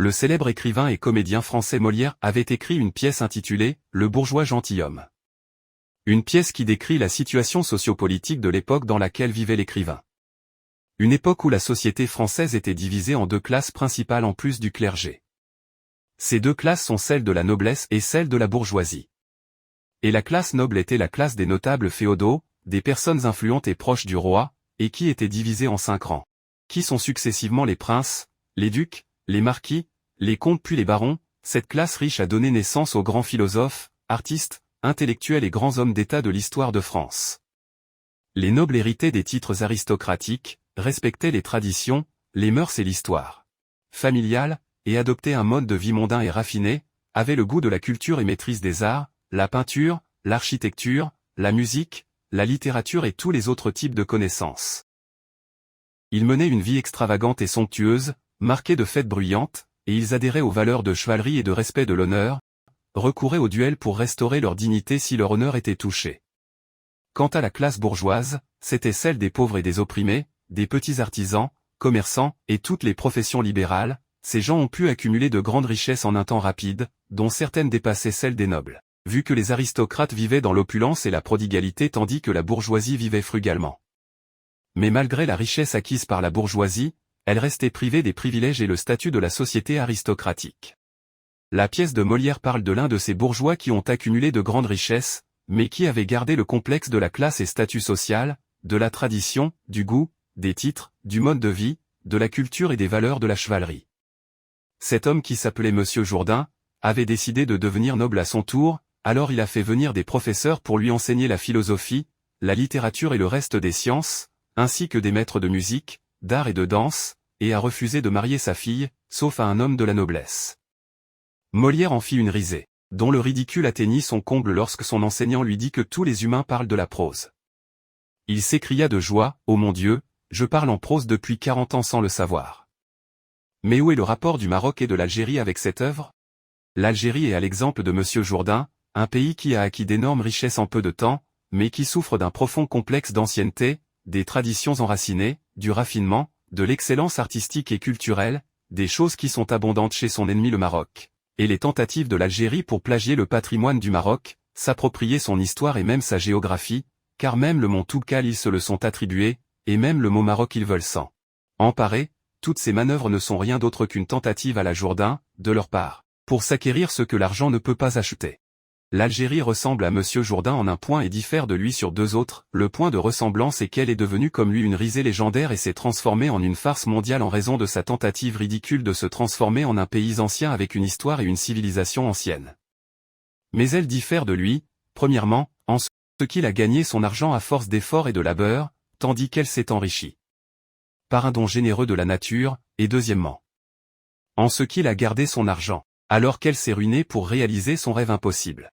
le célèbre écrivain et comédien français Molière avait écrit une pièce intitulée « Le bourgeois gentilhomme ». Une pièce qui décrit la situation sociopolitique de l'époque dans laquelle vivait l'écrivain. Une époque où la société française était divisée en deux classes principales en plus du clergé. Ces deux classes sont celle de la noblesse et celle de la bourgeoisie. Et la classe noble était la classe des notables féodaux, des personnes influentes et proches du roi, et qui était divisée en 5 rangs. Qui sont successivement les princes, les ducs, les marquis, les comtes puis les barons. Cette classe riche a donné naissance aux grands philosophes, artistes, intellectuels et grands hommes d'État de l'histoire de France. Les nobles héritaient des titres aristocratiques, respectaient les traditions, les mœurs et l'histoire familiale, et adoptaient un mode de vie mondain et raffiné, avaient le goût de la culture et maîtrise des arts, la peinture, l'architecture, la musique, la littérature et tous les autres types de connaissances. Ils menaient une vie extravagante et somptueuse, marquée de fêtes bruyantes, et ils adhéraient aux valeurs de chevalerie et de respect de l'honneur, recouraient au duel pour restaurer leur dignité si leur honneur était touché. Quant à la classe bourgeoise, c'était celle des pauvres et des opprimés, des petits artisans, commerçants, et toutes les professions libérales. Ces gens ont pu accumuler de grandes richesses en un temps rapide, dont certaines dépassaient celles des nobles, vu que les aristocrates vivaient dans l'opulence et la prodigalité tandis que la bourgeoisie vivait frugalement. Mais malgré la richesse acquise par la bourgeoisie, elle restait privée des privilèges et le statut de la société aristocratique. La pièce de Molière parle de l'un de ces bourgeois qui ont accumulé de grandes richesses, mais qui avait gardé le complexe de la classe et statut social, de la tradition, du goût, des titres, du mode de vie, de la culture et des valeurs de la chevalerie. Cet homme qui s'appelait Monsieur Jourdain, avait décidé de devenir noble à son tour, alors il a fait venir des professeurs pour lui enseigner la philosophie, la littérature et le reste des sciences, ainsi que des maîtres de musique, d'art et de danse, et a refusé de marier sa fille, sauf à un homme de la noblesse. Molière en fit une risée, dont le ridicule atteignit son comble lorsque son enseignant lui dit que tous les humains parlent de la prose. Il s'écria de joie, « Oh mon Dieu, je parle en prose depuis 40 ans sans le savoir. » Mais où est le rapport du Maroc et de l'Algérie avec cette œuvre? L'Algérie est à l'exemple de Monsieur Jourdain, un pays qui a acquis d'énormes richesses en peu de temps, mais qui souffre d'un profond complexe d'ancienneté, des traditions enracinées, du raffinement, de l'excellence artistique et culturelle, des choses qui sont abondantes chez son ennemi le Maroc, et les tentatives de l'Algérie pour plagier le patrimoine du Maroc, s'approprier son histoire et même sa géographie, car même le mont Toubkal ils se le sont attribués, et même le mot Maroc ils veulent s'en emparer. Toutes ces manœuvres ne sont rien d'autre qu'une tentative à la Jourdain, de leur part, pour s'acquérir ce que l'argent ne peut pas acheter. L'Algérie ressemble à Monsieur Jourdain en un point et diffère de lui sur 2 autres. Le point de ressemblance est qu'elle est devenue comme lui une risée légendaire et s'est transformée en une farce mondiale en raison de sa tentative ridicule de se transformer en un pays ancien avec une histoire et une civilisation ancienne. Mais elle diffère de lui, premièrement, en ce qu'il a gagné son argent à force d'efforts et de labeur, tandis qu'elle s'est enrichie par un don généreux de la nature, et deuxièmement, en ce qu'il a gardé son argent, alors qu'elle s'est ruinée pour réaliser son rêve impossible.